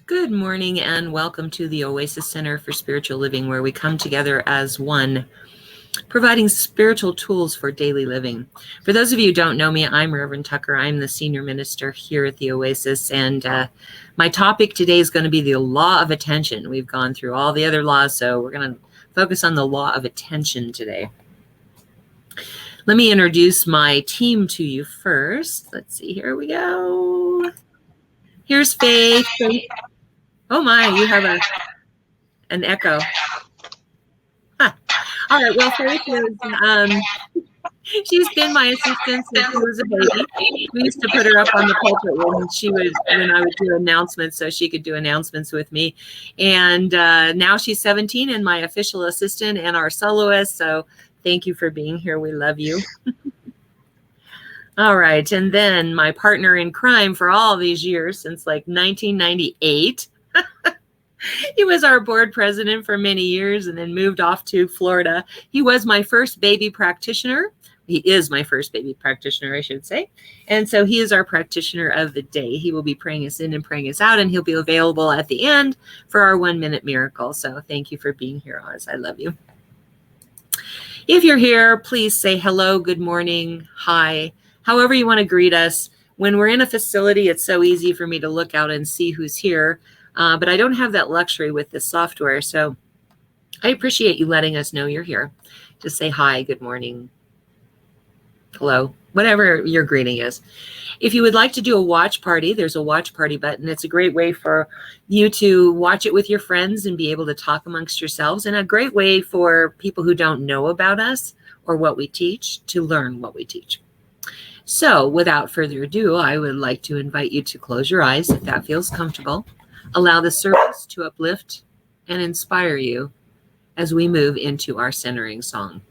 Good morning and welcome to the Oasis Center for Spiritual Living, where we come together as one, providing spiritual tools for daily living. For those of you who don't know me, I'm Reverend Tucker. I'm the senior minister here at the Oasis, and my topic today is going to be the law of attention. We've gone through all the other laws, so we're going to focus on the law of attention today. Let me introduce my team to you first. Let's see, here we go. Here's Faith. Oh my, you have an echo. Huh. All right, well, Faith is, she's been my assistant since she was a baby. We used to put her up on the pulpit when I would do announcements, so she could do announcements with me. And now she's 17 and my official assistant and our soloist. So thank you for being here. We love you. All right, and then my partner in crime for all these years, since like 1998. He was our board president for many years and then moved off to Florida. He was my first baby practitioner. He is my first baby practitioner, I should say. And so he is our practitioner of the day. He will be praying us in and praying us out, and he'll be available at the end for our 1-minute miracle. So thank you for being here, Oz. I love you. If you're here, please say hello, good morning, hi, however you want to greet us. When we're in a facility, it's so easy for me to look out and see who's here. But I don't have that luxury with this software, so I appreciate you letting us know you're here. Just say hi, good morning, hello, whatever your greeting is. If you would like to do a watch party, there's a watch party button. It's a great way for you to watch it with your friends and be able to talk amongst yourselves, and a great way for people who don't know about us or what we teach to learn what we teach. So without further ado, I would like to invite you to close your eyes if that feels comfortable. Allow the service to uplift and inspire you as we move into our centering song.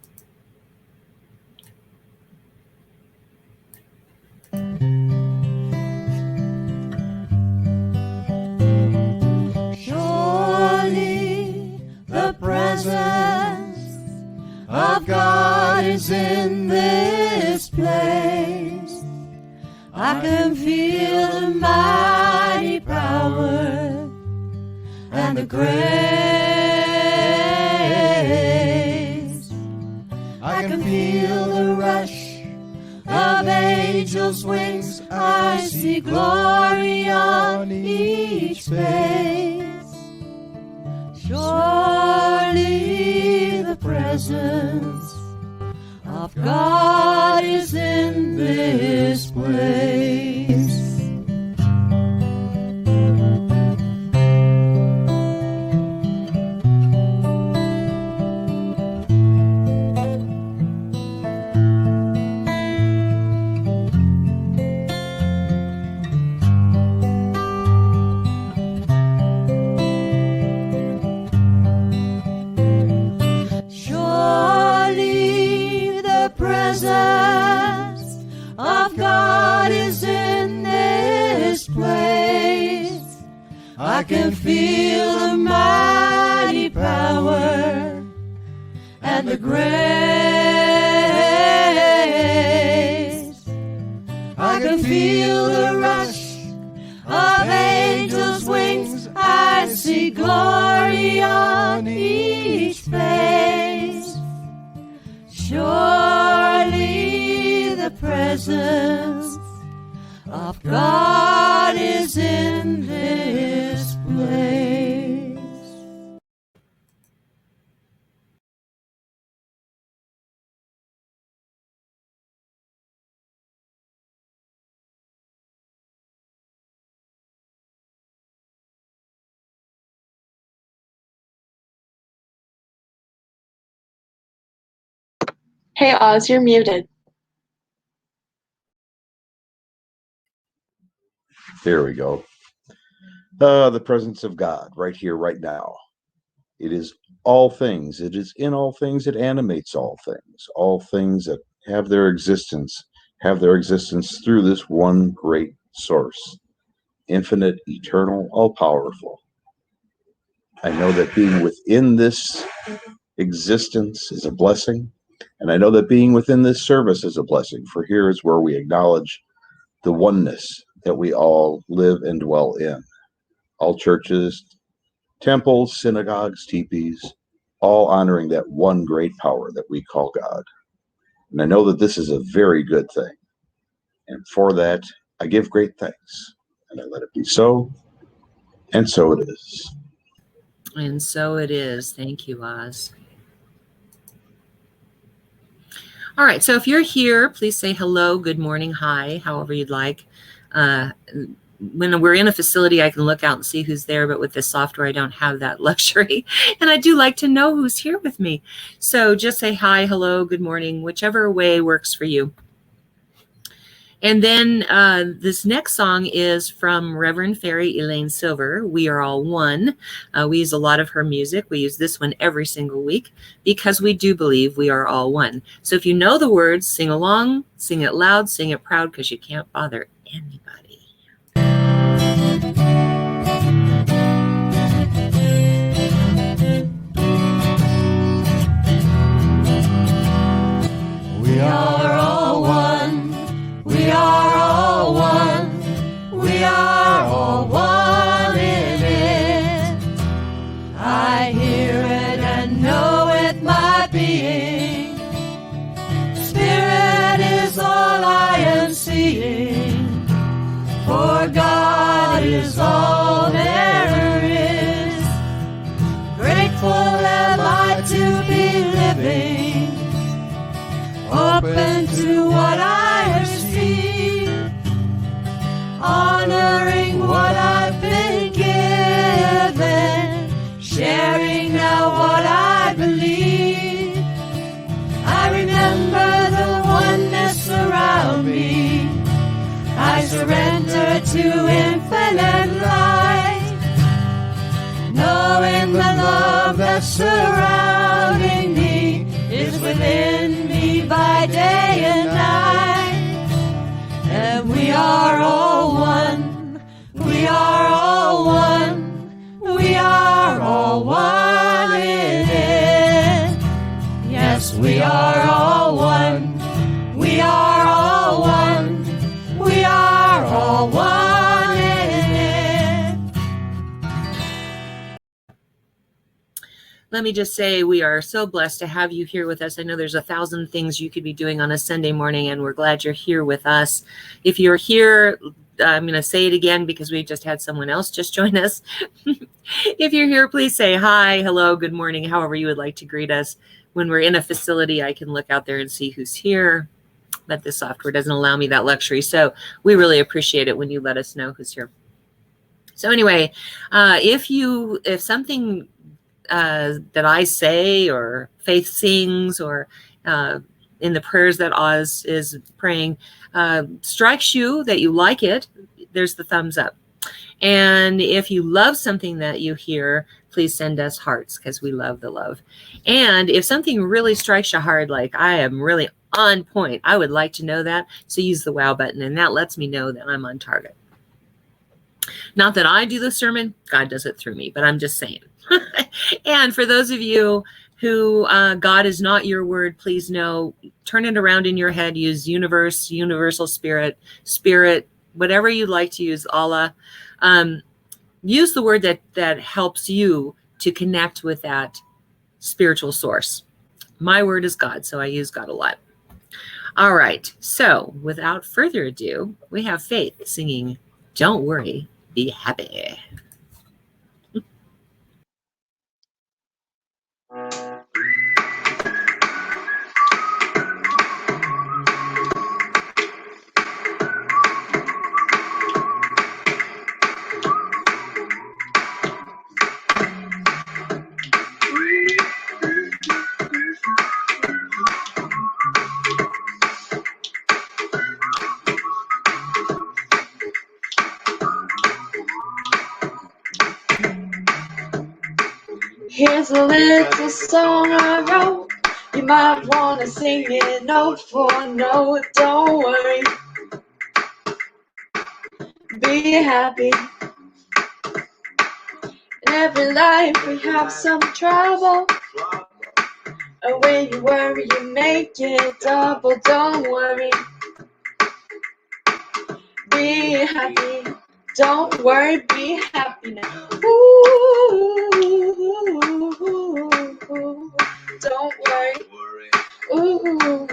Surely the presence of God is in this place. I can feel the mighty power and the grace. I can feel the rush of angels' wings. I see glory on each face. Surely the presence of God is in this place. I can feel the mighty power and the grace. I can feel the rush of angels' wings. I see glory on each face. Surely the presence of God is in this place. Hey Oz, you're muted. There we go. The presence of God right here, right now. It is all things. It is in all things. It animates all things. All things that have their existence through this one great source. Infinite, eternal, all-powerful. I know that being within this existence is a blessing. And I know that being within this service is a blessing. For here is where we acknowledge the oneness that we all live and dwell in. all churches, temples, synagogues, teepees, all honoring that one great power that we call God. And I know that this is a very good thing. And for that, I give great thanks. And I let it be so. And so it is. And so it is. Thank you, Oz. All right. So if you're here, please say hello, good morning, hi, however you'd like. When we're in a facility, I can look out and see who's there, but with this software, I don't have that luxury. And I do like to know who's here with me. So just say hi, hello, good morning, whichever way works for you. And then this next song is from Reverend Fairy Elaine Silver, We Are All One. We use a lot of her music. We use this one every single week because we do believe we are all one. So if you know the words, sing along, sing it loud, sing it proud, because you can't bother anybody. We are all one. We are all one. We are all one in it. I hear it and know it, my being. Spirit is all I am seeing. For God is all there is. Grateful am I to be living, open to what I receive, honoring what I've been given, sharing now what I believe. I remember the oneness around me. I surrender to infinite light, knowing the love that's surrounding me is within me by day and night. And we are all one. We are all one. We are all one in it. Yes, we are all one. We are all one. We are all one in it. Let me just say we are so blessed to have you here with us. I know there's 1,000 things you could be doing on a Sunday morning, and we're glad you're here with us. If you're here, I'm going to say it again because we just had someone else just join us. If you're here, please say hi, hello, good morning, however you would like to greet us. When we're in a facility, I can look out there and see who's here, but this software doesn't allow me that luxury. So we really appreciate it when you let us know who's here. So anyway, if something that I say or Faith sings or in the prayers that Oz is praying strikes you, that you like it, there's the thumbs up. And if you love something that you hear, please send us hearts because we love the love. And if something really strikes you hard, like I am really on point, I would like to know that. So use the wow button, and that lets me know that I'm on target. Not that I do the sermon, God does it through me, but I'm just saying. And for those of you who God is not your word, please know, turn it around in your head, use universe, universal spirit, whatever you'd like to use, Allah. Use the word that helps you to connect with that spiritual source. My word is God, so I use God a lot. All right, so without further ado, we have Faith singing Don't Worry, Be Happy. Here's a little song I wrote. You might want to sing it note for note. Don't worry, be happy. In every life we have some trouble. And when you worry, you make it double. Don't worry, be happy. Don't worry, be happy. happy now. Ooh, don't worry. Ooh,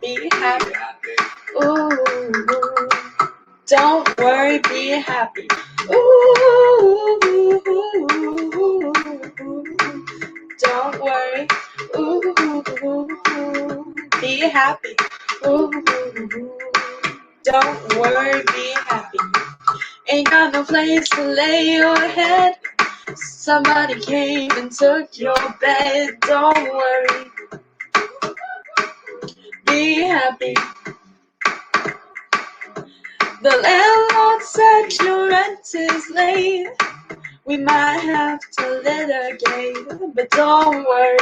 be happy. Ooh, don't worry, be happy. Ooh, don't worry. Ooh, be happy. Ooh, don't worry, be happy. Ain't got no place to lay your head. Somebody came and took your bed. Don't worry, be happy. The landlord said your rent is late. We might have to litigate, but don't worry,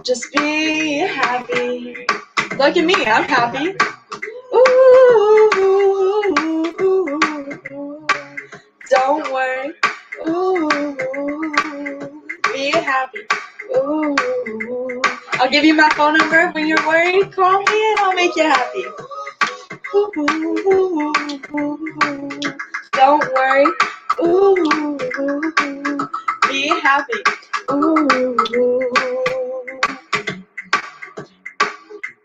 just be happy. Look at me, I'm happy. Ooh, don't worry. Ooh, be happy. Ooh, I'll give you my phone number. When you're worried, call me and I'll make you happy. Ooh, don't worry. Ooh, be happy. Ooh,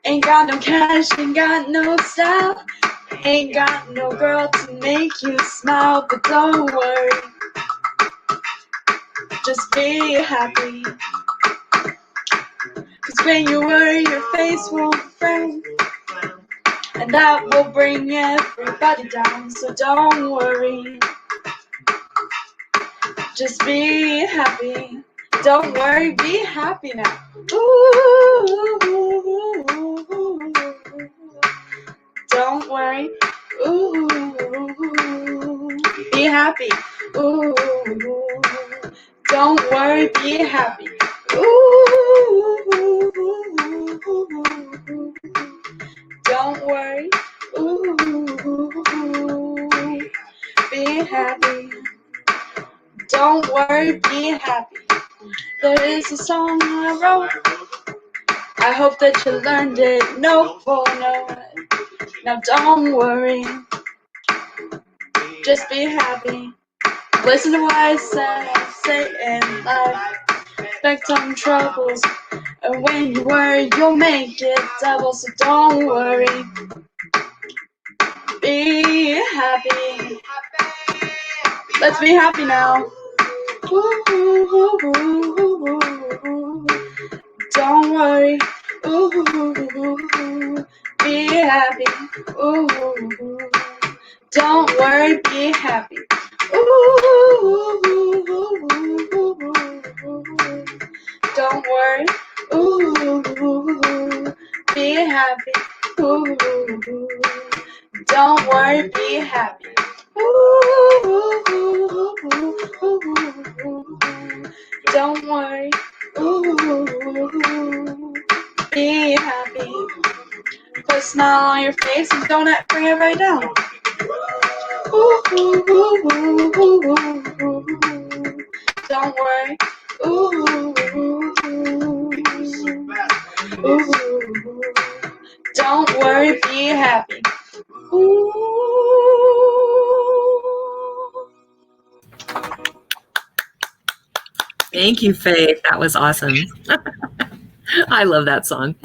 ain't got no cash, ain't got no style, ain't got no girl to make you smile, but don't worry, just be happy. 'Cause when you worry, your face won't frown, and that will bring everybody down. So don't worry, just be happy. Don't worry, be happy now. Ooh, don't worry. Ooh, be happy. Ooh, don't worry, be happy. Ooh, don't worry. Ooh, be happy. Don't worry, be happy. There is a song I wrote. I hope that you learned it note for note. Now don't worry, just be happy. Listen to what I say in life. Expect some troubles, and when you worry, you'll make it double. So don't worry, be happy. Let's be happy now. Don't worry. Be happy. Don't worry, be happy. Don't worry. Be happy. Don't worry, be happy. Don't worry. Be happy. Put a smile on your face and don't bring it right down. Don't worry. Don't worry, be happy. Thank you, Faith. That was awesome. I love that song.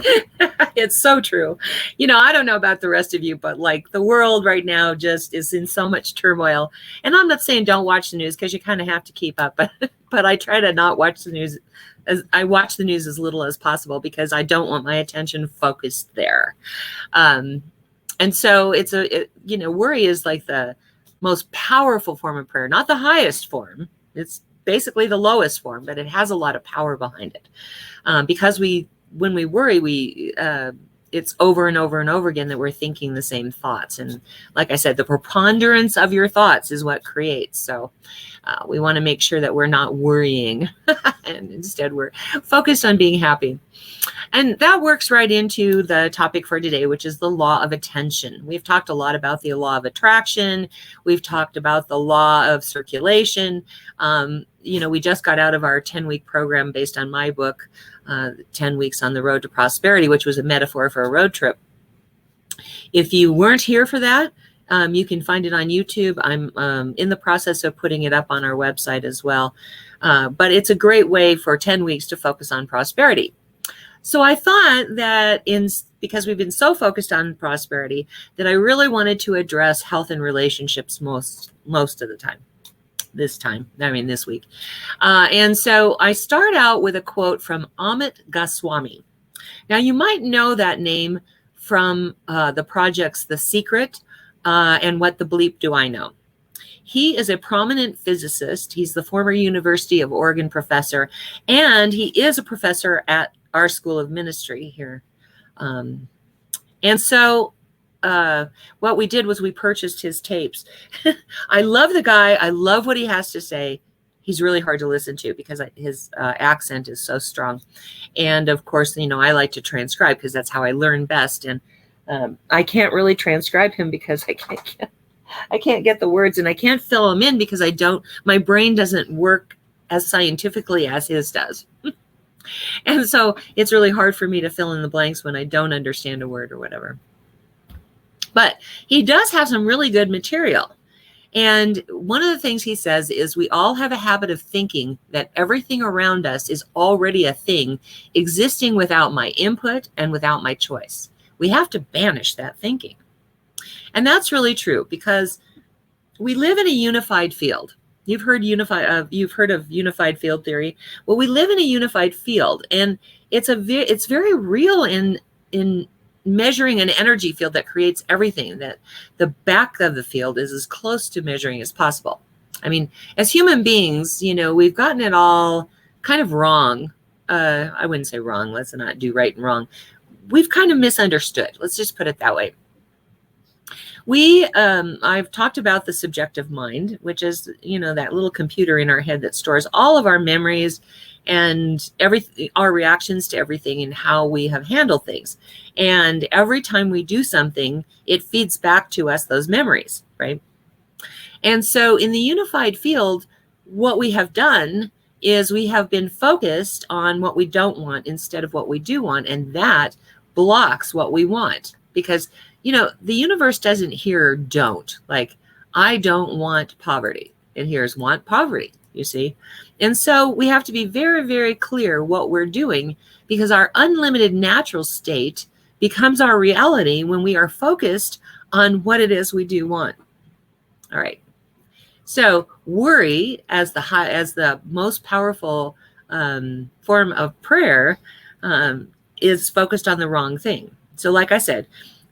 It's so true. You know, I don't know about the rest of you, but like the world right now just is in so much turmoil. And I'm not saying don't watch the news because you kind of have to keep up, but I try to not watch the news. I watch the news as little as possible because I don't want my attention focused there. And so worry is like the most powerful form of prayer, not the highest form. It's basically the lowest form, but it has a lot of power behind it. Because when we worry, it's over and over and over again that we're thinking the same thoughts. And like I said, the preponderance of your thoughts is what creates. So we want to make sure that we're not worrying and instead we're focused on being happy. And that works right into the topic for today, which is the law of attention. We've talked a lot about the law of attraction. We've talked about the law of circulation. We just got out of our 10-week program based on my book, 10 Weeks on the Road to Prosperity, which was a metaphor for a road trip. If you weren't here for that, You can find it on YouTube. I'm in the process of putting it up on our website as well. But it's a great way for 10 weeks to focus on prosperity. So I thought that because we've been so focused on prosperity, that I really wanted to address health and relationships most of the time. This week. And so I start out with a quote from Amit Goswami. Now, you might know that name from the projects The Secret and What the Bleep Do I Know? He is a prominent physicist. He's the former University of Oregon professor, and he is a professor at our School of Ministry here. And so what we did was we purchased his tapes. I love the guy. I love what he has to say. He's really hard to listen to because his accent is so strong. And of course, I like to transcribe because that's how I learn best. And I can't really transcribe him because I can't get the words, and I can't fill them in because my brain doesn't work as scientifically as his does. And so it's really hard for me to fill in the blanks when I don't understand a word or whatever. But he does have some really good material. And one of the things he says is we all have a habit of thinking that everything around us is already a thing existing without my input and without my choice. We have to banish that thinking. And that's really true because we live in a unified field. You've heard of unified field theory. Well, we live in a unified field, and it's very real in measuring an energy field that creates everything. That the back of the field is as close to measuring as possible. I mean, as human beings, we've gotten it all kind of wrong. I wouldn't say wrong. Let's not do right and wrong. We've kind of misunderstood. Let's just put it that way. I've talked about the subjective mind, which is, that little computer in our head that stores all of our memories and our reactions to everything and how we have handled things. And every time we do something, it feeds back to us those memories, right? And so in the unified field, what we have done is we have been focused on what we don't want instead of what we do want. And that blocks what we want because the universe doesn't hear don't. Like, I don't want poverty. It hears want poverty, you see? And so we have to be very, very clear what we're doing because our unlimited natural state becomes our reality when we are focused on what it is we do want. All right. So worry as the most powerful form of prayer is focused on the wrong thing. So like I said,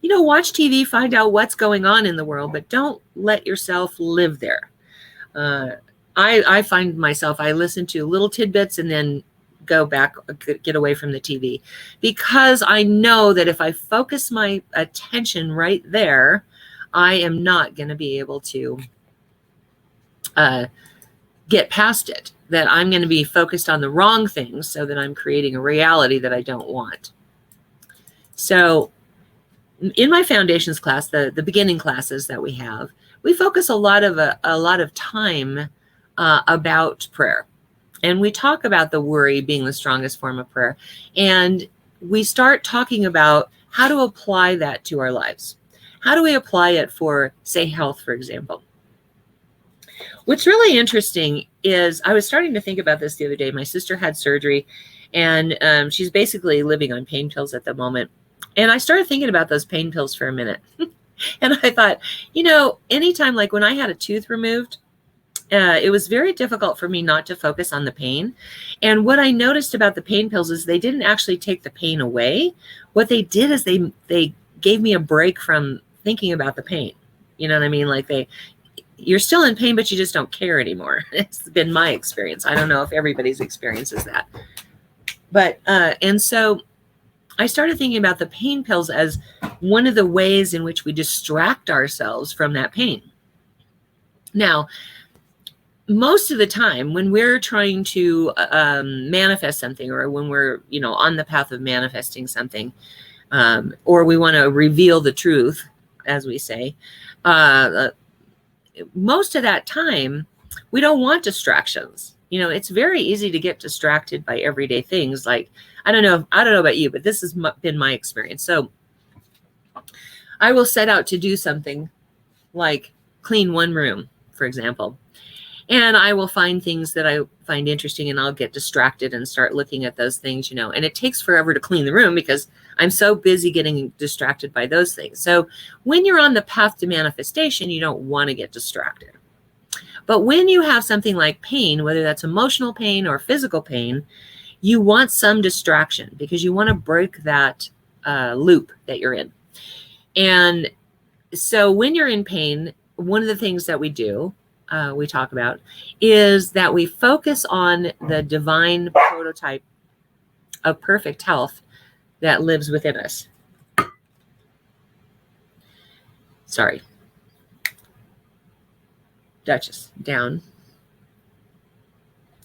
watch TV, find out what's going on in the world, but don't let yourself live there. I find myself, I listen to little tidbits and then go back, get away from the TV, because I know that if I focus my attention right there, I am not going to be able to get past it, that I'm going to be focused on the wrong things so that I'm creating a reality that I don't want. So in my foundations class, the beginning classes that we have, we focus a lot of time about prayer. And we talk about the worry being the strongest form of prayer. And we start talking about how to apply that to our lives. How do we apply it for, say, health, for example? What's really interesting is I was starting to think about this the other day. My sister had surgery, and she's basically living on pain pills at the moment. And I started thinking about those pain pills for a minute. And I thought, anytime, like when I had a tooth removed, it was very difficult for me not to focus on the pain. And what I noticed about the pain pills is they didn't actually take the pain away. What they did is they gave me a break from thinking about the pain. You know what I mean? Like you're still in pain, but you just don't care anymore. It's been my experience. I don't know if everybody's experience is that. But, and so I started thinking about the pain pills as one of the ways in which we distract ourselves from that pain. Now, most of the time when we're trying to manifest something, or when we're, on the path of manifesting something, or we want to reveal the truth, as we say, most of that time, we don't want distractions. It's very easy to get distracted by everyday things. Like, I don't know about you, but this has been my experience. So I will set out to do something, like clean one room, for example. And I will find things that I find interesting, and I'll get distracted and start looking at those things, and it takes forever to clean the room because I'm so busy getting distracted by those things. So when you're on the path to manifestation, you don't want to get distracted. But when you have something like pain, whether that's emotional pain or physical pain, you want some distraction because you want to break that loop that you're in. And so when you're in pain, one of the things that we do, we talk about, is that we focus on the divine prototype of perfect health that lives within us. Sorry. Duchess, down.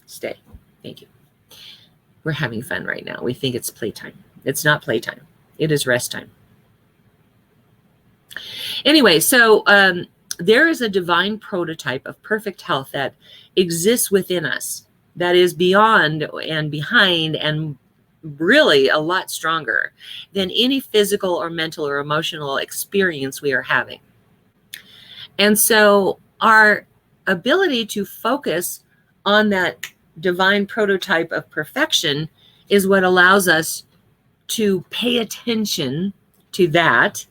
Stay. Thank you. We're having fun right now. We think it's playtime. It's not playtime. It is rest time. Anyway, so there is a divine prototype of perfect health that exists within us, that is beyond and behind and really a lot stronger than any physical or mental or emotional experience we are having. And so our ability to focus on that divine prototype of perfection is what allows us to pay attention to that.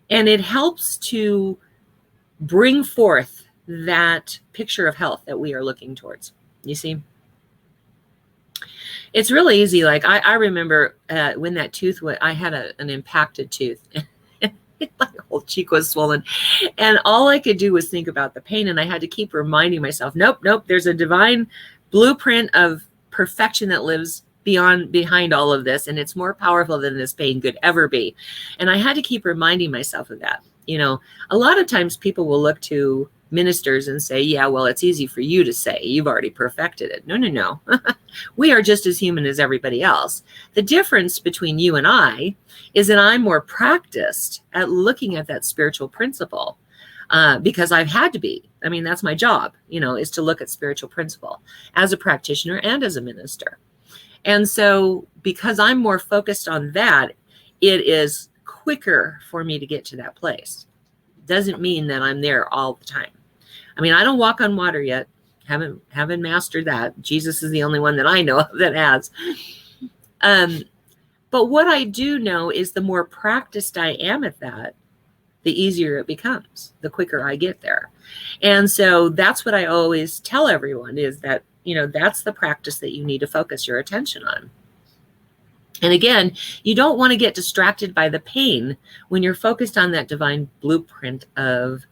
And it helps to bring forth that picture of health that we are looking towards. You see? It's really easy. Like I remember when that tooth, I had an impacted tooth. My whole cheek was swollen. And all I could do was think about the pain. And I had to keep reminding myself, nope, there's a divine blueprint of perfection that lives behind all of this. And it's more powerful than this pain could ever be. And I had to keep reminding myself of that. A lot of times people will look to ministers and say, yeah, well, it's easy for you to say. You've already perfected it. No. We are just as human as everybody else. The difference between you and I is that I'm more practiced at looking at that spiritual principle because I've had to be. I mean, that's my job, is to look at spiritual principle as a practitioner and as a minister. And so because I'm more focused on that, it is quicker for me to get to that place. Doesn't mean that I'm there all the time. I mean, I don't walk on water yet. Haven't mastered that. Jesus is the only one that I know of that has. But what I do know is the more practiced I am at that, the easier it becomes, the quicker I get there. And so that's what I always tell everyone is that, that's the practice that you need to focus your attention on. And again, you don't want to get distracted by the pain when you're focused on that divine blueprint of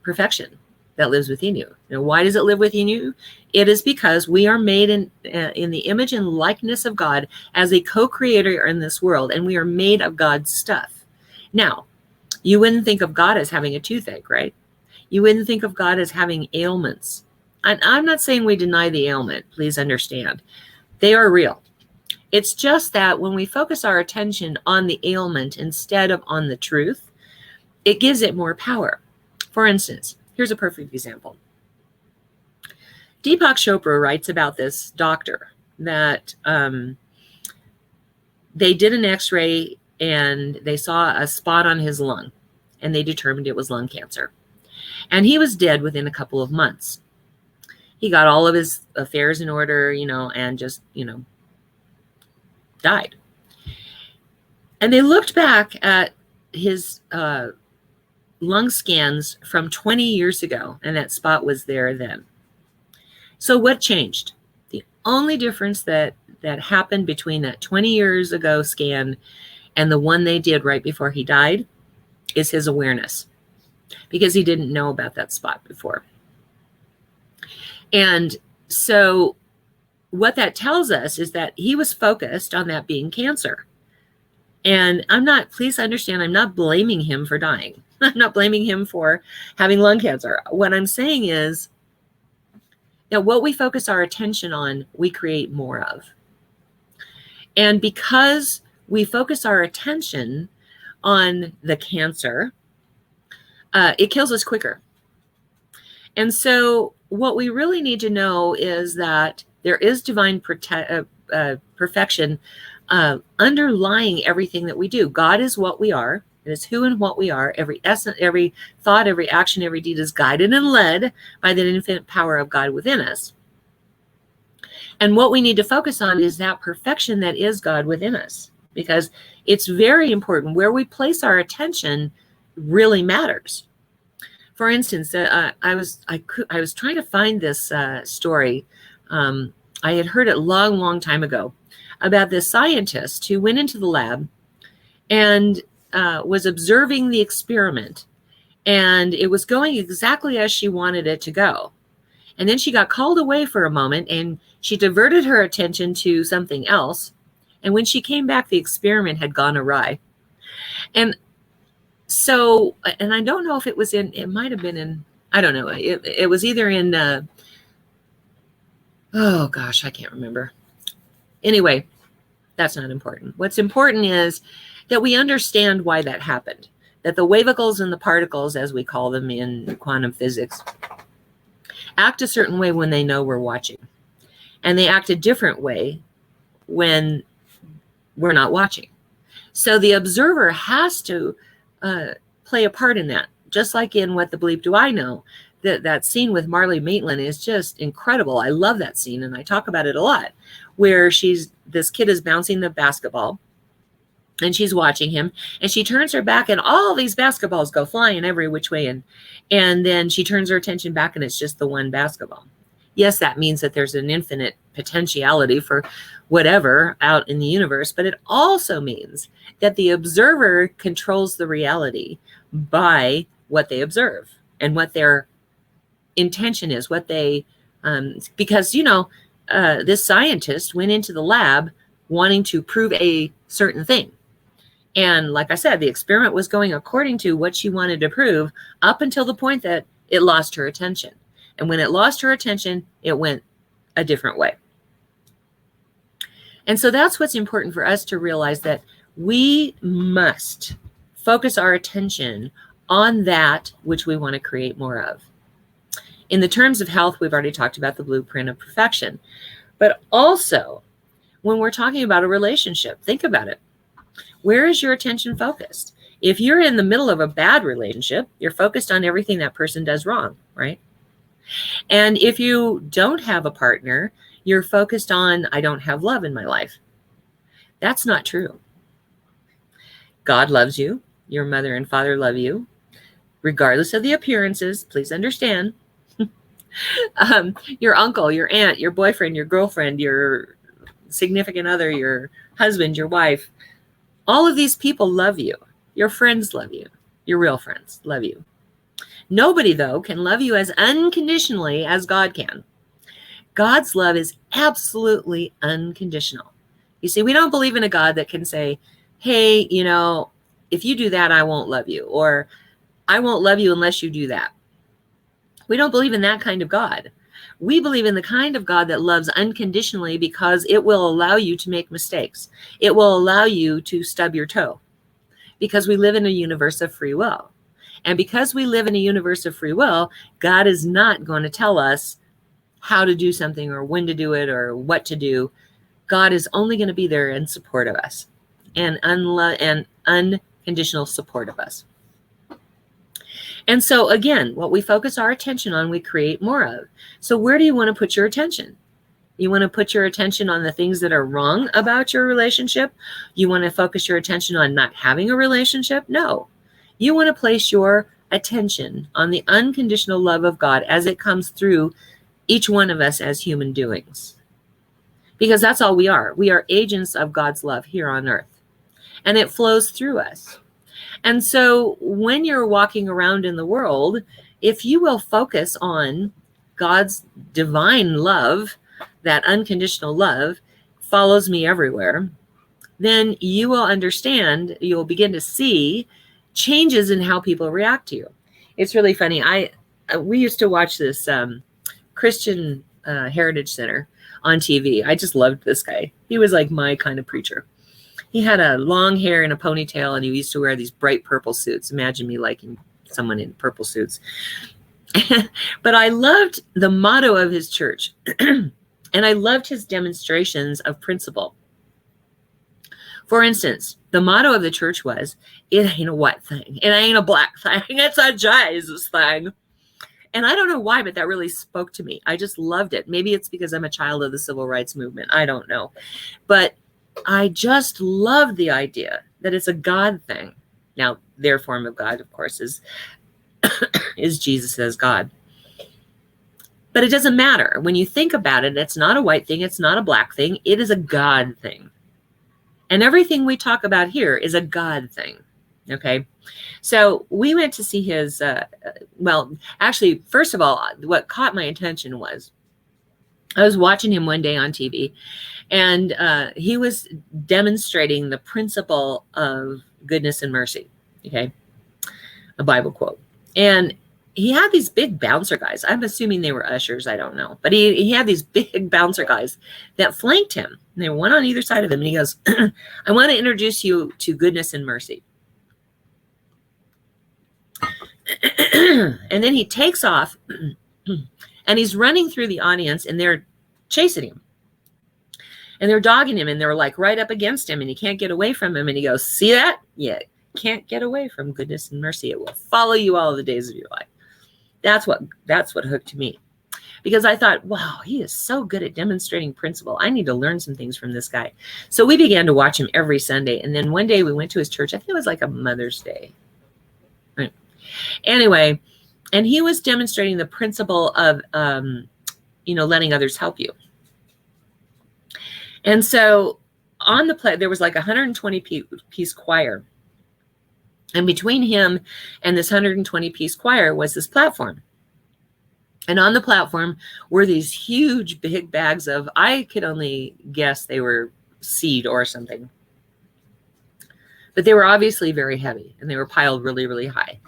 perfection that lives within you. Now, why does it live within you? It is because we are made in the image and likeness of God as a co-creator in this world, and we are made of God's stuff. Now, you wouldn't think of God as having a toothache, right? You wouldn't think of God as having ailments. And I'm not saying we deny the ailment. Please understand. They are real. It's just that when we focus our attention on the ailment instead of on the truth, it gives it more power. For instance, here's a perfect example. Deepak Chopra writes about this doctor that they did an x-ray and they saw a spot on his lung and they determined it was lung cancer. And he was dead within a couple of months. He got all of his affairs in order, and just, died. And they looked back at his lung scans from 20 years ago, and that spot was there then. So what changed? The only difference that happened between that 20 years ago scan and the one they did right before he died is his awareness, because he didn't know about that spot before. And so what that tells us is that he was focused on that being cancer. And please understand, I'm not blaming him for dying. I'm not blaming him for having lung cancer. What I'm saying is that what we focus our attention on, we create more of. And because we focus our attention on the cancer, it kills us quicker. And so what we really need to know is that there is divine perfection underlying everything that we do. God is what we are. It is who and what we are. Every essence, every thought, every action, every deed is guided and led by the infinite power of God within us. And what we need to focus on is that perfection that is God within us, because it's very important. Where we place our attention really matters. For instance, I was trying to find this story. I had heard it long time ago about this scientist who went into the lab and was observing the experiment, and it was going exactly as she wanted it to go. And then she got called away for a moment, and she diverted her attention to something else. And when she came back, the experiment had gone awry. And so, and I don't know if it was it might have been in, I don't know. It was either in, oh gosh, I can't remember. Anyway, that's not important. What's important is that we understand why that happened, that the wavicles and the particles, as we call them in quantum physics, act a certain way when they know we're watching. And they act a different way when we're not watching. So the observer has to play a part in that. Just like in What the Bleep Do I Know, that scene with Marlee Matlin is just incredible. I love that scene, and I talk about it a lot, where this kid is bouncing the basketball, and she's watching him, and she turns her back, and all these basketballs go flying every which way, and then she turns her attention back, and it's just the one basketball. Yes, that means that there's an infinite potentiality for whatever out in the universe, but it also means that the observer controls the reality by what they observe and what their intention is, what they, because, this scientist went into the lab wanting to prove a certain thing. And like I said, the experiment was going according to what she wanted to prove up until the point that it lost her attention. And when it lost her attention, it went a different way. And so that's what's important for us to realize, that we must focus our attention on that which we want to create more of. In the terms of health, we've already talked about the blueprint of perfection. But also, when we're talking about a relationship, think about it. Where is your attention focused? If you're in the middle of a bad relationship, you're focused on everything that person does wrong, right? And if you don't have a partner, you're focused on, I don't have love in my life. That's not true. God loves you. Your mother and father love you, regardless of the appearances. Please understand. Your uncle, your aunt, your boyfriend, your girlfriend, your significant other, your husband, your wife, all of these people love you. Your friends love you. Your real friends love you. Nobody, though, can love you as unconditionally as God can. God's love is absolutely unconditional. You see, we don't believe in a God that can say, hey, if you do that, I won't love you, or I won't love you unless you do that. We don't believe in that kind of God. We believe in the kind of God that loves unconditionally, because it will allow you to make mistakes. It will allow you to stub your toe, because we live in a universe of free will. And because we live in a universe of free will, God is not going to tell us how to do something or when to do it or what to do. God is only going to be there in support of us, and unconditional support of us. And so again, what we focus our attention on, we create more of. So where do you want to put your attention? You want to put your attention on the things that are wrong about your relationship? You want to focus your attention on not having a relationship? No. You want to place your attention on the unconditional love of God as it comes through each one of us as human doings. Because that's all we are. We are agents of God's love here on earth. And it flows through us. And so when you're walking around in the world, if you will focus on God's divine love, that unconditional love follows me everywhere, then you will understand, you'll begin to see changes in how people react to you. It's really funny. We used to watch this Christian Heritage Center on TV. I just loved this guy. He was like my kind of preacher. He had a long hair and a ponytail, and he used to wear these bright purple suits. Imagine me liking someone in purple suits. But I loved the motto of his church, and I loved his demonstrations of principle. For instance, the motto of the church was, it ain't a white thing. It ain't a black thing. It's a Jesus thing. And I don't know why, but that really spoke to me. I just loved it. Maybe it's because I'm a child of the civil rights movement. I don't know. But I just love the idea that it's a God thing. Now, their form of God, of course, is Jesus as God. But it doesn't matter. When you think about it, it's not a white thing. It's not a black thing. It is a God thing. And everything we talk about here is a God thing. Okay. So we went to see his, well, actually, first of all, what caught my attention was I was watching him one day on TV, and he was demonstrating the principle of goodness and mercy. Okay. A Bible quote. And he had these big bouncer guys. I'm assuming they were ushers. I don't know. But he had these big bouncer guys that flanked him. And they were one on either side of him. And he goes, I want to introduce you to goodness and mercy. And then he takes off and he's running through the audience, and they're chasing him. And they're dogging him, and they're like right up against him, and he can't get away from him. And he goes, see that? Yeah, can't get away from goodness and mercy. It will follow you all the days of your life. That's what hooked me, because I thought, wow, he is so good at demonstrating principle. I need to learn some things from this guy. So we began to watch him every Sunday. And then one day we went to his church. I think it was like a Mother's Day. Right. Anyway, and he was demonstrating the principle of, letting others help you. And so on the play, there was like a 120-piece choir. And between him and this 120-piece choir was this platform. And on the platform were these huge, big bags of, I could only guess they were seed or something. But they were obviously very heavy, and they were piled really, really high.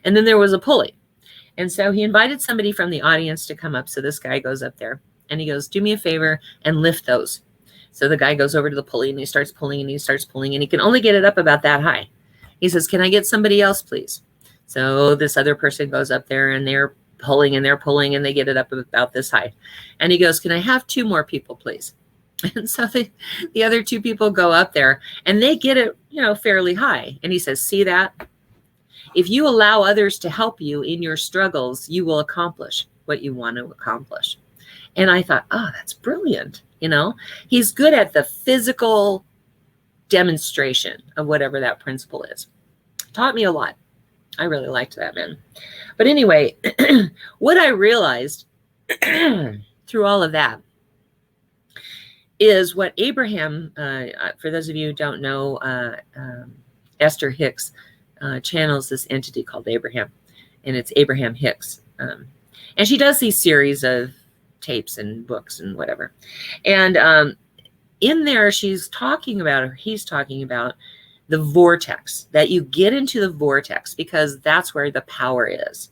And then there was a pulley. And so he invited somebody from the audience to come up. So this guy goes up there, and he goes, do me a favor and lift those. So the guy goes over to the pulley, and he starts pulling, and he starts pulling, and he can only get it up about that high. He says, can I get somebody else, please? So this other person goes up there, and they're pulling, and they get it up about this high. And he goes, can I have 2 more people, please? And so the other 2 people go up there, and they get it, fairly high. And he says, see that? If you allow others to help you in your struggles, you will accomplish what you want to accomplish. And I thought, oh, that's brilliant. He's good at the physical demonstration of whatever that principle is. Taught me a lot. I really liked that man. But anyway, what I realized through all of that is what Abraham, for those of you who don't know, Esther Hicks channels this entity called Abraham, and it's Abraham Hicks. And she does these series of tapes and books and whatever. And in there, he's talking about the vortex, that you get into the vortex because that's where the power is.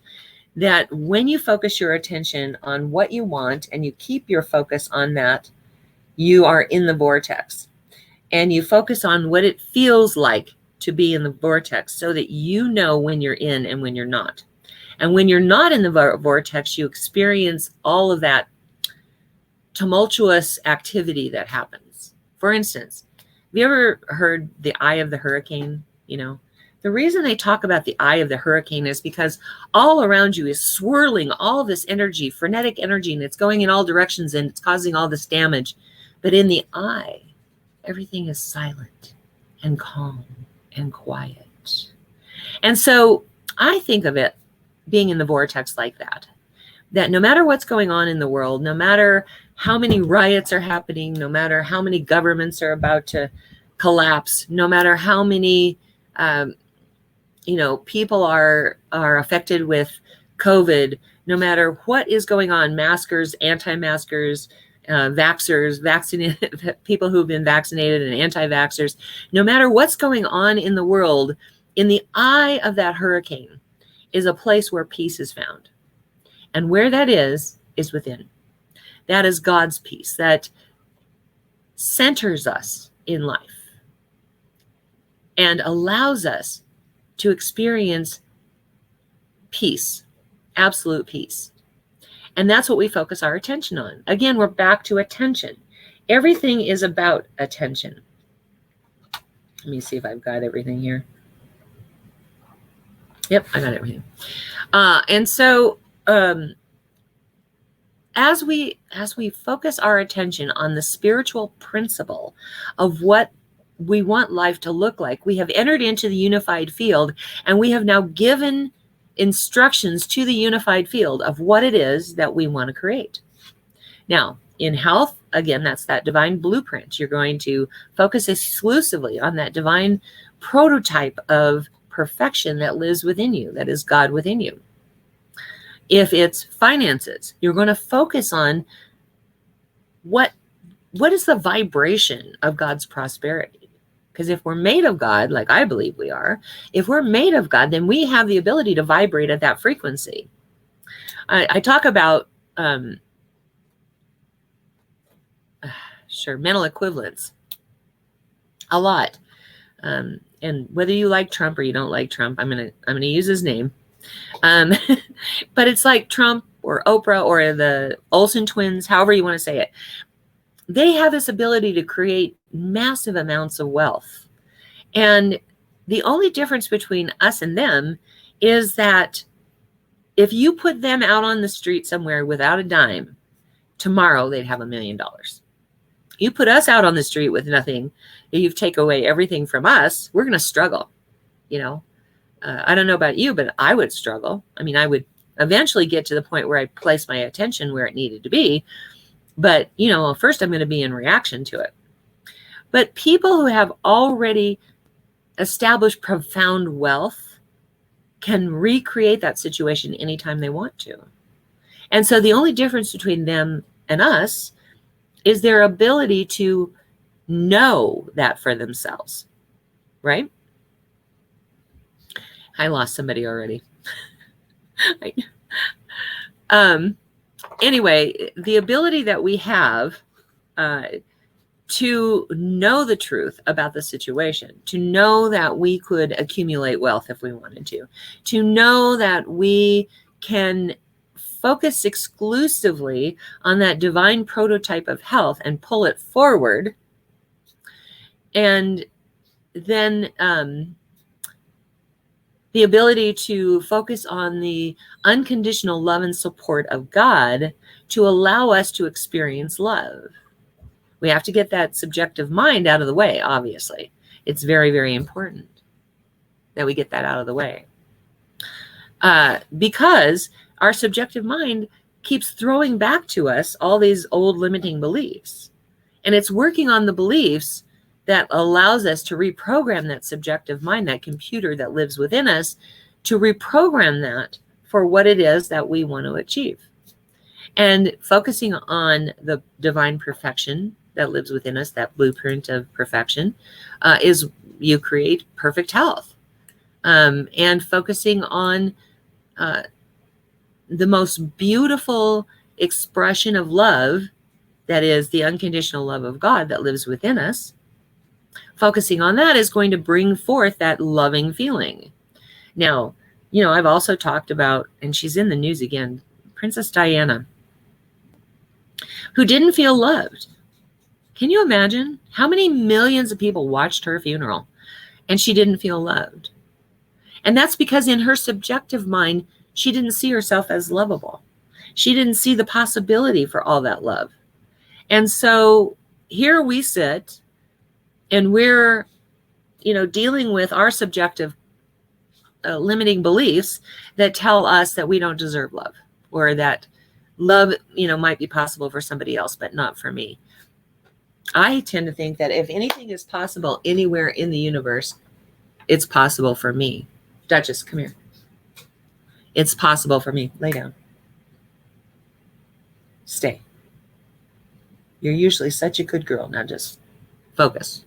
That when you focus your attention on what you want and you keep your focus on that, you are in the vortex. And you focus on what it feels like to be in the vortex so that you know when you're in and when you're not. And when you're not in the vortex, you experience all of that tumultuous activity that happens. For instance, have you ever heard the eye of the hurricane? The reason they talk about the eye of the hurricane is because all around you is swirling all this energy, frenetic energy, and it's going in all directions and it's causing all this damage. But in the eye, everything is silent and calm and quiet. And so I think of it being in the vortex like that no matter what's going on in the world, no matter how many riots are happening, no matter how many governments are about to collapse, no matter how many people are affected with COVID, no matter what is going on, maskers, anti-maskers, vaxxers, vaccinated people who've been vaccinated and anti-vaxxers, no matter what's going on in the world, in the eye of that hurricane is a place where peace is found. And where that is within. That is God's peace that centers us in life and allows us to experience peace, absolute peace. And that's what we focus our attention on. Again, we're back to attention. Everything is about attention. Let me see if I've got everything here. Yep, I got everything. And so as we focus our attention on the spiritual principle of what we want life to look like, we have entered into the unified field, and we have now given instructions to the unified field of what it is that we want to create. Now, in health, again, that's that divine blueprint. You're going to focus exclusively on that divine prototype of perfection that lives within you, that is God within you. If it's finances, you're going to focus on what is the vibration of God's prosperity. Because if we're made of God, like I believe we are, if we're made of God, then we have the ability to vibrate at that frequency. I talk about mental equivalence a lot. And whether you like Trump or you don't like Trump, I'm gonna use his name. But it's like Trump or Oprah or the Olsen twins, however you want to say it. They have this ability to create massive amounts of wealth. And the only difference between us and them is that if you put them out on the street somewhere without a dime, tomorrow they'd have $1 million. You put us out on the street with nothing, you've taken away everything from us, we're going to struggle. You know, I don't know about you, but I would struggle. I mean, I would eventually get to the point where I place my attention where it needed to be. But, you know, first I'm going to be in reaction to it. But people who have already established profound wealth can recreate that situation anytime they want to. And so the only difference between them and us is their ability to know that for themselves, right? I lost somebody already. Anyway, the ability that we have to know the truth about the situation, to know that we could accumulate wealth if we wanted to know that we can focus exclusively on that divine prototype of health and pull it forward. And then the ability to focus on the unconditional love and support of God to allow us to experience love. We have to get that subjective mind out of the way, obviously. It's very, very important that we get that out of the way. Because our subjective mind keeps throwing back to us all these old limiting beliefs. And it's working on the beliefs that allows us to reprogram that subjective mind, that computer that lives within us, to reprogram that for what it is that we want to achieve. And focusing on the divine perfection that lives within us, that blueprint of perfection, is you create perfect health. And focusing on the most beautiful expression of love, that is the unconditional love of God that lives within us. Focusing on that is going to bring forth that loving feeling. Now, you know, I've also talked about, and she's in the news again, Princess Diana, who didn't feel loved. Can you imagine how many millions of people watched her funeral and she didn't feel loved? And that's because in her subjective mind, she didn't see herself as lovable. She didn't see the possibility for all that love. And so here we sit, and we're, you know, dealing with our subjective limiting beliefs that tell us that we don't deserve love, or that love, you know, might be possible for somebody else, but not for me. I tend to think that if anything is possible anywhere in the universe, it's possible for me. Duchess, come here. It's possible for me. Lay down. Stay. You're usually such a good girl. Now just focus.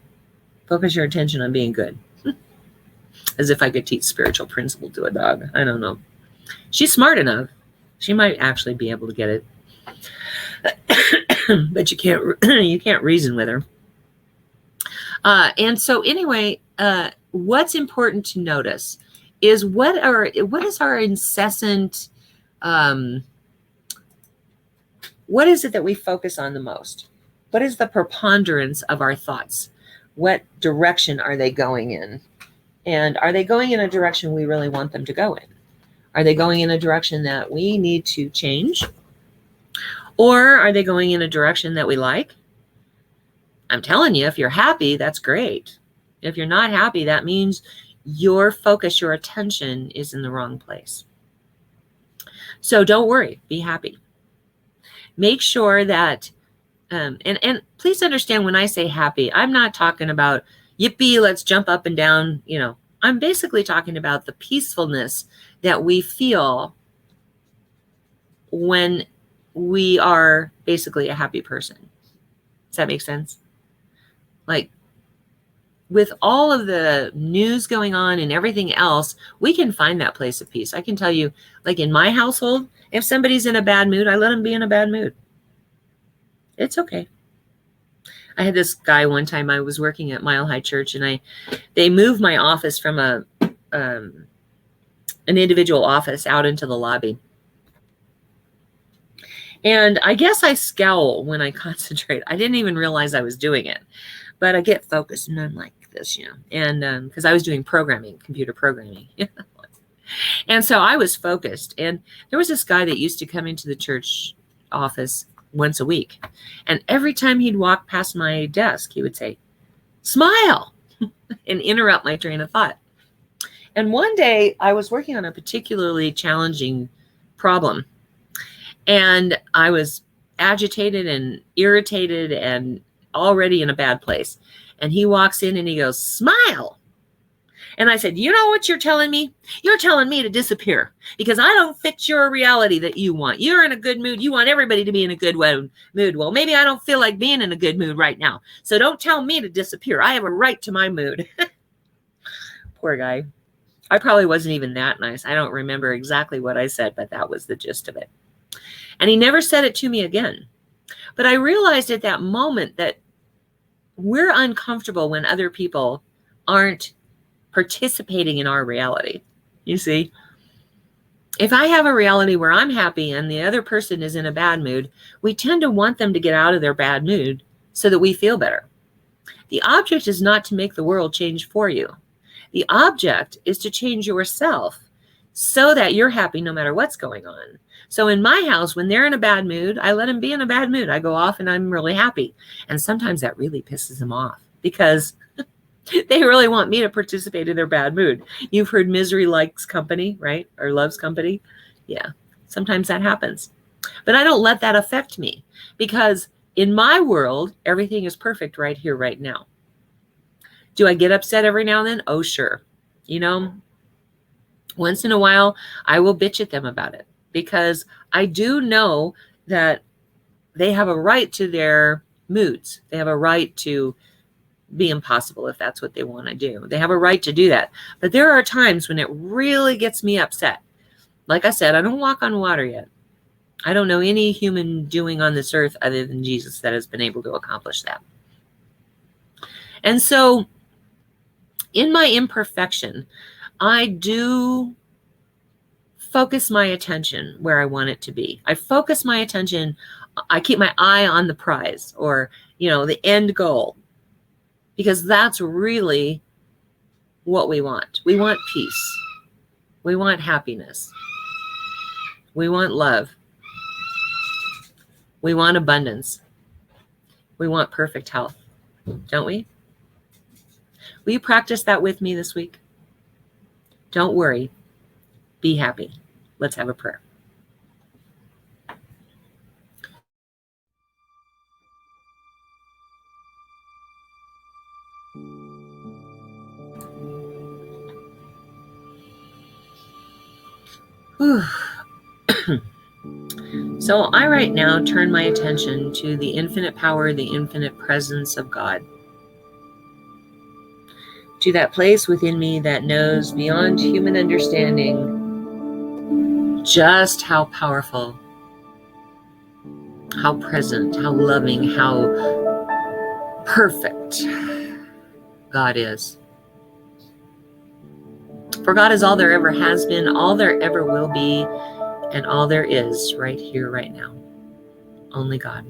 Focus your attention on being good. As if I could teach spiritual principle to a dog. I don't know. She's smart enough. She might actually be able to get it. But you can't reason with her. And so anyway, what's important to notice is what is our incessant, what is it that we focus on the most? What is the preponderance of our thoughts? What direction are they going in? And are they going in a direction we really want them to go in? Are they going in a direction that we need to change? Or are they going in a direction that we like? I'm telling you, if you're happy, that's great. If you're not happy, that means your focus, your attention is in the wrong place. So don't worry, be happy. Make sure that, and please understand when I say happy, I'm not talking about yippee, let's jump up and down. I'm basically talking about the peacefulness that we feel when we are basically a happy person. Does that make sense? Like, with all of the news going on and everything else, we can find that place of peace. I can tell you, like in my household, if somebody's in a bad mood, I let them be in a bad mood. It's okay. I had this guy one time, I was working at Mile High Church, and they moved my office from an individual office out into the lobby. And I guess I scowl when I concentrate. I didn't even realize I was doing it, but I get focused and I'm like this, and because I was doing programming, computer programming. And so I was focused, and there was this guy that used to come into the church office once a week. And every time he'd walk past my desk, he would say, "Smile," and interrupt my train of thought. And one day I was working on a particularly challenging problem, and I was agitated and irritated and already in a bad place. And he walks in and he goes, "Smile." And I said, "You know what you're telling me? You're telling me to disappear because I don't fit your reality that you want. You're in a good mood. You want everybody to be in a good mood. Well, maybe I don't feel like being in a good mood right now. So don't tell me to disappear. I have a right to my mood." Poor guy. I probably wasn't even that nice. I don't remember exactly what I said, but that was the gist of it. And he never said it to me again. But I realized at that moment that we're uncomfortable when other people aren't participating in our reality. You see, if I have a reality where I'm happy and the other person is in a bad mood, we tend to want them to get out of their bad mood so that we feel better. The object is not to make the world change for you. The object is to change yourself so that you're happy no matter what's going on. So in my house, when they're in a bad mood, I let them be in a bad mood. I go off and I'm really happy. And sometimes that really pisses them off because they really want me to participate in their bad mood. You've heard misery likes company, right? Or loves company. Yeah, sometimes that happens. But I don't let that affect me because in my world, everything is perfect right here, right now. Do I get upset every now and then? Oh, sure. Once in a while, I will bitch at them about it because I do know that they have a right to their moods. They have a right to be impossible if that's what they want to do. They have a right to do that. But there are times when it really gets me upset. Like I said, I don't walk on water yet. I don't know any human doing on this earth other than Jesus that has been able to accomplish that. And so in my imperfection, I do focus my attention where I want it to be. I focus my attention. I keep my eye on the prize or, the end goal, because that's really what we want. We want peace. We want happiness. We want love. We want abundance. We want perfect health, don't we? Will you practice that with me this week? Don't worry. Be happy. Let's have a prayer. So I right now turn my attention to the infinite power, the infinite presence of God. To that place within me that knows beyond human understanding just how powerful, how present, how loving, how perfect God is. For God is all there ever has been, all there ever will be, and all there is right here, right now. Only God.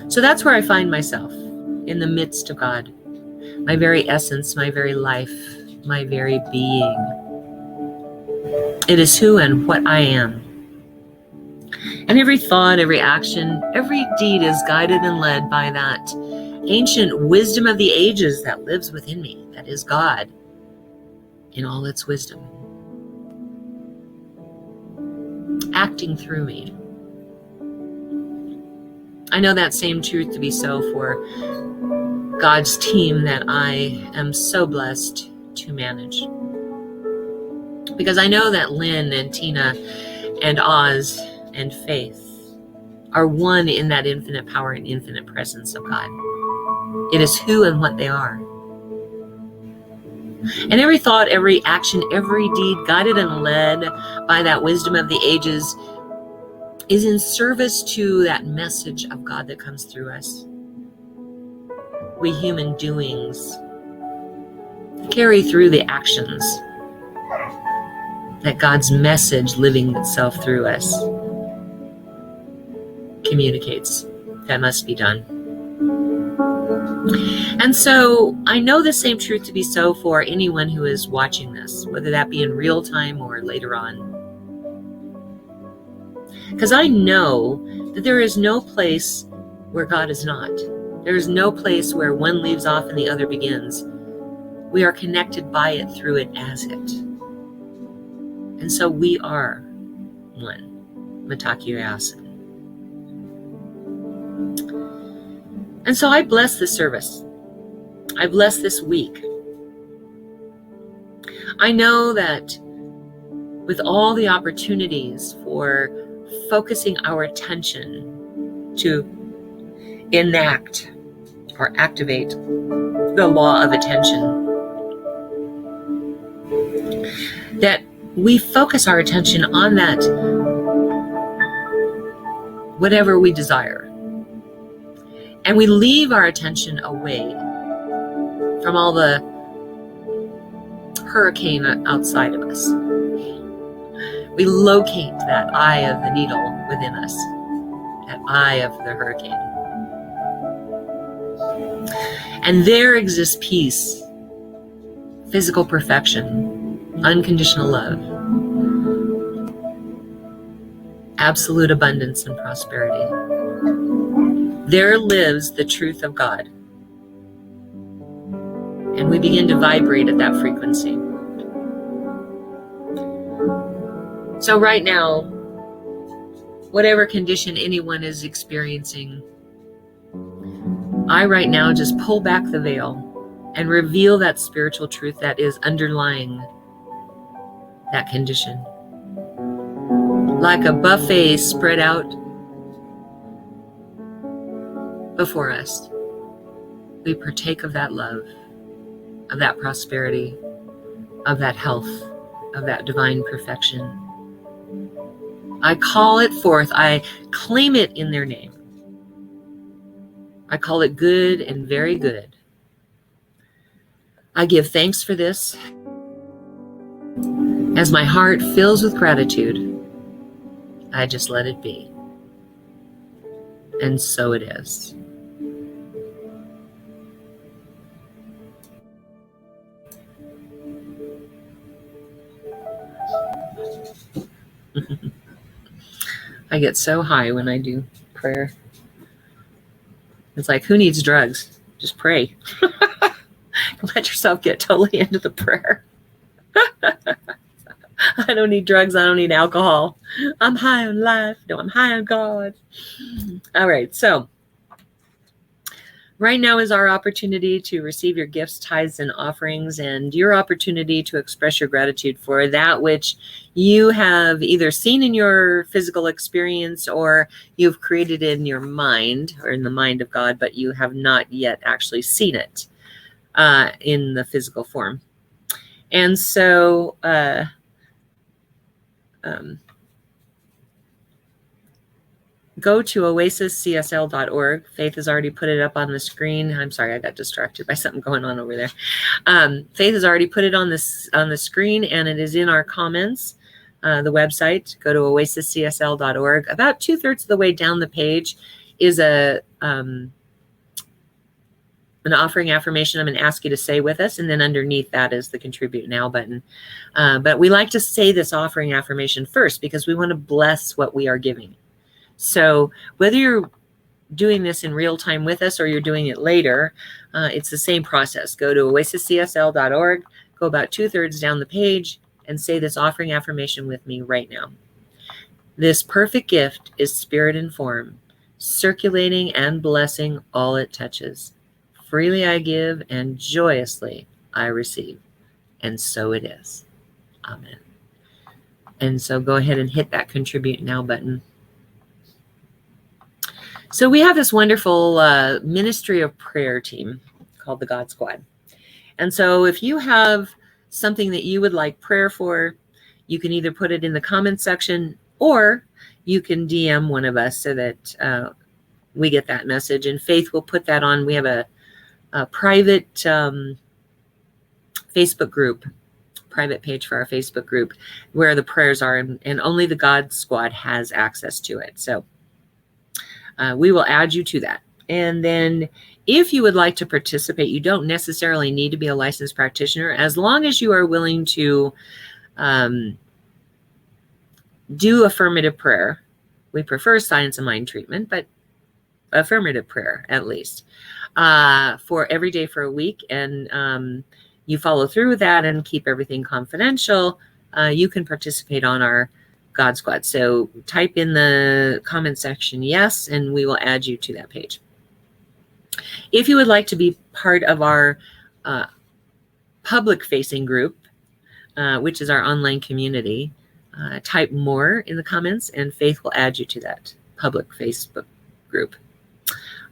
So that's where I find myself, in the midst of God, my very essence, my very life, my very being. It is who and what I am. And every thought, every action, every deed is guided and led by that ancient wisdom of the ages that lives within me, that is God in all its wisdom, acting through me. I know that same truth to be so for God's team that I am so blessed to manage. Because I know that Lynn and Tina and Oz and Faith are one in that infinite power and infinite presence of God. It is who and what they are. And every thought, every action, every deed, guided and led by that wisdom of the ages, is in service to that message of God that comes through us. We human doings carry through the actions that God's message living itself through us communicates that must be done. And so I know the same truth to be so for anyone who is watching this, whether that be in real time or later on. Because I know that there is no place where God is not. There is no place where one leaves off and the other begins. We are connected by it, through it, as it. And so we are one, Mitakuye Oyasin. And so I bless this service. I bless this week. I know that with all the opportunities for focusing our attention to enact or activate the law of attention, that we focus our attention on that, whatever we desire. And we leave our attention away from all the hurricane outside of us. We locate that eye of the needle within us, that eye of the hurricane. And there exists peace, physical perfection, unconditional love, absolute abundance and prosperity. There lives the truth of God. And we begin to vibrate at that frequency. So right now, whatever condition anyone is experiencing, I right now just pull back the veil and reveal that spiritual truth that is underlying that condition. Like a buffet spread out before us, we partake of that love, of that prosperity, of that health, of that divine perfection. I call it forth. I claim it in their name. I call it good and very good. I give thanks for this. As my heart fills with gratitude, I just let it be. And so it is. I get so high when I do prayer. It's like, who needs drugs? Just pray. Let yourself get totally into the prayer. I don't need drugs. I don't need alcohol. I'm high on life. No, I'm high on God. All right. So right now is our opportunity to receive your gifts, tithes, and offerings, and your opportunity to express your gratitude for that which you have either seen in your physical experience or you've created in your mind or in the mind of God, but you have not yet actually seen it in the physical form. And so go to oasiscsl.org. Faith has already put it up on the screen. I'm sorry, I got distracted by something going on over there. Faith has already put it on the screen, and it is in our comments. The website, go to oasiscsl.org. About 2/3 of the way down the page is a an offering affirmation I'm going to ask you to say with us, and then underneath that is the Contribute Now button. But we like to say this offering affirmation first because we want to bless what we are giving. So whether you're doing this in real time with us or you're doing it later, it's the same process. Go to oasiscsl.org, go about 2/3 down the page, and say this offering affirmation with me right now. This perfect gift is spirit and form, circulating and blessing all it touches. Freely I give, and joyously I receive. And so it is. Amen. And so go ahead and hit that Contribute Now button. So we have this wonderful ministry of prayer team called the God Squad. And so if you have something that you would like prayer for, you can either put it in the comments section or you can DM one of us so that we get that message. And Faith will put that on. We have a private Facebook group, private page for our Facebook group where the prayers are, and only the God Squad has access to it. So we will add you to that. And then if you would like to participate, you don't necessarily need to be a licensed practitioner, as long as you are willing to do affirmative prayer. We prefer science of mind treatment, but affirmative prayer at least. For every day for a week, and you follow through with that and keep everything confidential, you can participate on our God Squad. So type in the comment section yes, and we will add you to that page. If you would like to be part of our public facing group, which is our online community, type more in the comments and Faith will add you to that public Facebook group.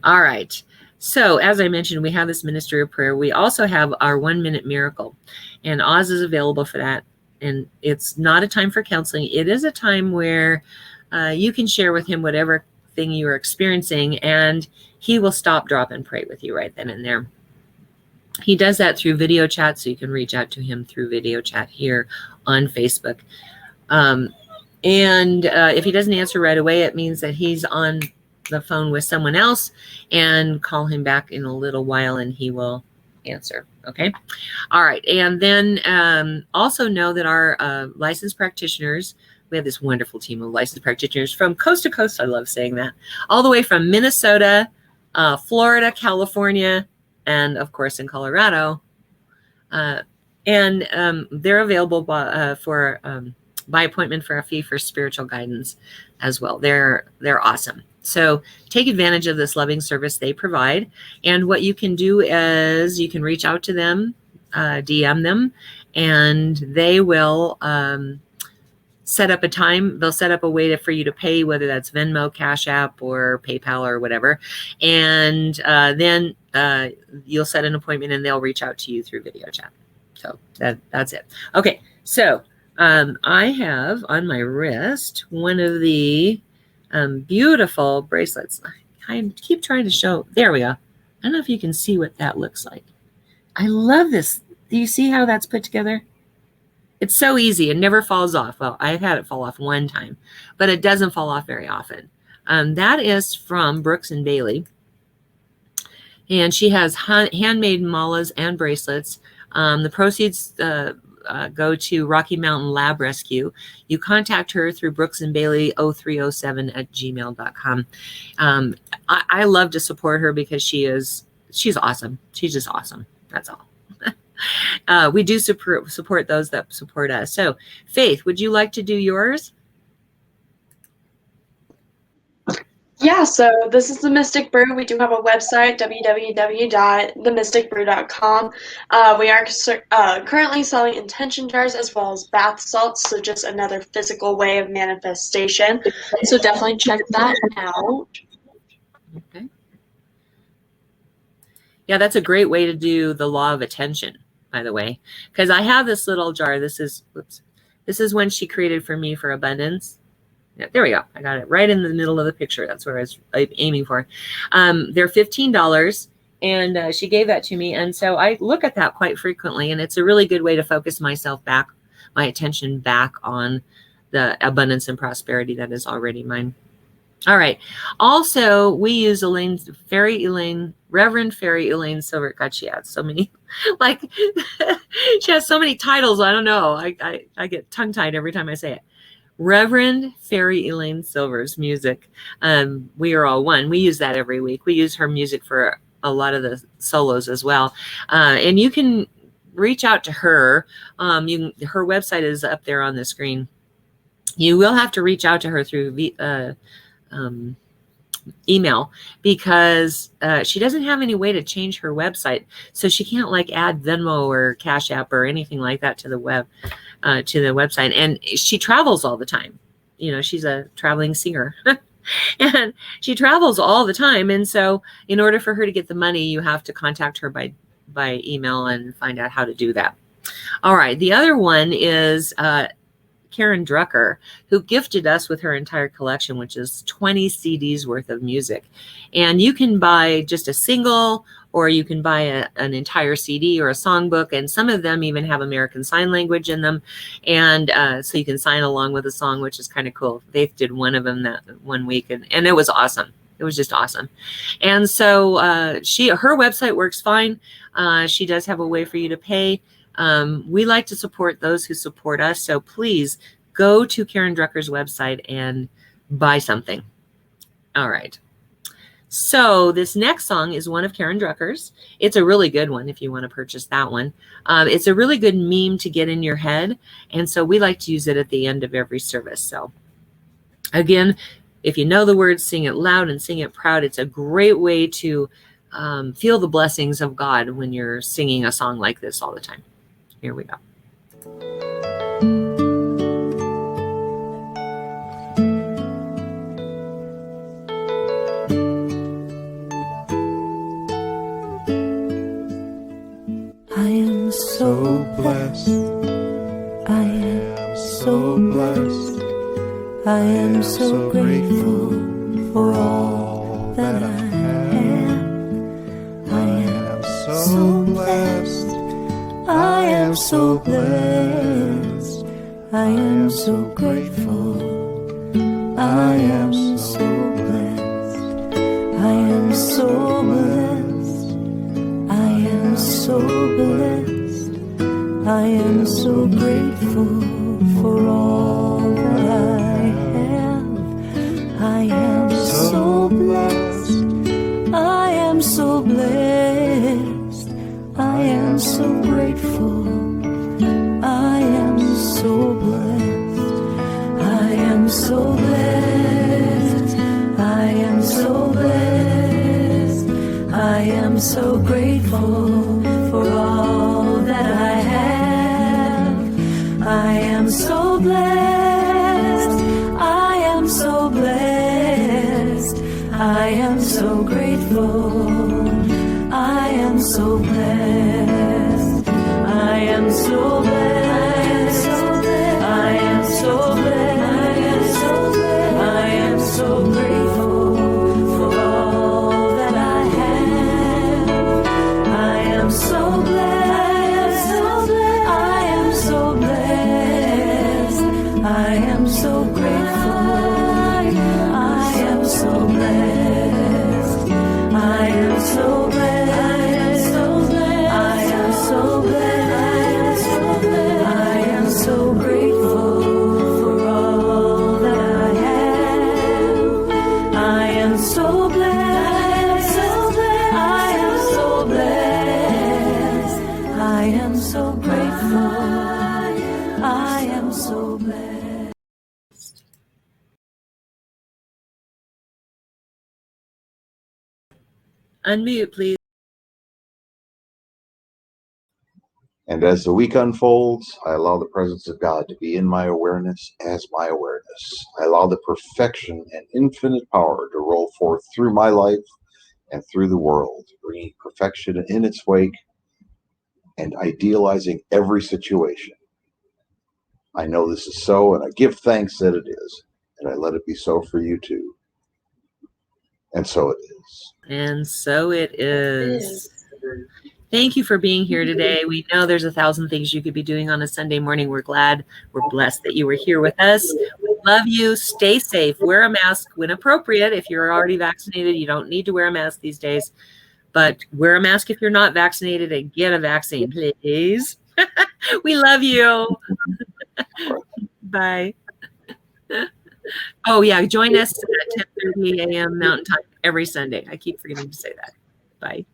All right. So as I mentioned, we have this ministry of prayer. We also have our 1-minute miracle, and Oz is available for that. And it's not a time for counseling. It is a time where you can share with him whatever thing you are experiencing, and he will stop, drop, and pray with you right then and there. He does that through video chat, so you can reach out to him through video chat here on Facebook. And if he doesn't answer right away, it means that he's on the phone with someone else, and call him back in a little while and he will answer. Okay. All right. And then also know that our licensed practitioners, we have this wonderful team of licensed practitioners from coast to coast. I love saying that. All the way from Minnesota, Florida, California, and of course in Colorado. And they're available by appointment for a fee for spiritual guidance as well. They're awesome. So take advantage of this loving service they provide. And what you can do is you can reach out to them, DM them, and they will set up a time. They'll set up a way for you to pay, whether that's Venmo, Cash App, or PayPal or whatever. And then you'll set an appointment and they'll reach out to you through video chat. So that's it. Okay, so I have on my wrist one of the beautiful bracelets. I keep trying to show. There we go. I don't know if you can see what that looks like. I love this. Do you see how that's put together? It's so easy. It never falls off. Well, I've had it fall off one time, but it doesn't fall off very often. That is from Brooks and Bailey. And she has handmade malas and bracelets. The proceeds go to Rocky Mountain Lab Rescue. You contact her through Brooks and Bailey 0307@gmail.com. I love to support her because she's awesome. She's just awesome. That's all. We do support those that support us. So Faith, would you like to do yours? Yeah, so this is The Mystic Brew. We do have a website, www.themysticbrew.com. We are currently selling intention jars as well as bath salts, so just another physical way of manifestation. So definitely check that out. Okay. Yeah, that's a great way to do the law of attention, by the way, because I have this little jar. This is one she created for me for abundance. Yeah, there we go. I got it right in the middle of the picture. That's what I was aiming for. They're $15, and she gave that to me. And so I look at that quite frequently, and it's a really good way to focus my attention back on the abundance and prosperity that is already mine. All right. Also, we use Reverend Fairy Elaine Silver. God, she has so many, like, she has so many titles. I don't know. I get tongue tied every time I say it. Reverend Fairy Elaine Silver's music. We Are All One. We use that every week. We use her music for a lot of the solos as well. And you can reach out to her. Her website is up there on the screen. You will have to reach out to her through email, because she doesn't have any way to change her website, so she can't like add Venmo or Cash App or anything like that to the website. And she travels all the time. You know, she's a traveling singer. And she travels all the time, and so in order for her to get the money, you have to contact her by email and find out how to do that. All right, the other one is Karen Drucker, who gifted us with her entire collection, which is 20 CDs worth of music. And you can buy just a single, or you can buy an entire CD or a songbook, and some of them even have American Sign Language in them. And so you can sign along with a song, which is kind of cool. Faith did one of them that one week, and it was awesome. It was just awesome. And so her website works fine. She does have a way for you to pay. We like to support those who support us. So please go to Karen Drucker's website and buy something. All right. So this next song is one of Karen Drucker's. It's a really good one if you want to purchase that one. It's a really good meme to get in your head. And so we like to use it at the end of every service. So again, if you know the words, sing it loud and sing it proud. It's a great way to feel the blessings of God when you're singing a song like this all the time. Here we go. I am so blessed. I am so blessed. I am so grateful for all that I have. I am so blessed. I am so blessed. I am so grateful. I am so blessed. I am so blessed. I am so blessed. I am so grateful for all that I have. I am so blessed. I am so blessed. I am so grateful. I am so blessed. I am so blessed. I am so blessed. I am so grateful for all that I have. I am so blessed. I am so blessed. I am so grateful. I am so blessed. I am so blessed. I am so blessed. I am so grateful for all that I have. I am so blessed. I am so blessed. I am so grateful. I am so blessed. I am so blessed. I am so blessed. I am so grateful for all that I have. I am so blessed. I am so blessed. I am so grateful. I am so blessed. Unmute, please. And as the week unfolds, I allow the presence of God to be in my awareness as my awareness. I allow the perfection and infinite power to roll forth through my life and through the world, bringing perfection in its wake and idealizing every situation. I know this is so, and I give thanks that it is, and I let it be so for you too. And so it is. And so it is. Thank you for being here today. We know there's 1,000 things you could be doing on a Sunday morning. We're glad, we're blessed that you were here with us. We Love you. Stay safe. Wear a mask when appropriate. If you're already vaccinated, you don't need to wear a mask these days. But wear a mask if you're not vaccinated and get a vaccine, please. We love you. Bye. Oh, yeah. Join us at 10:30 a.m. Mountain Time every Sunday. I keep forgetting to say that. Bye.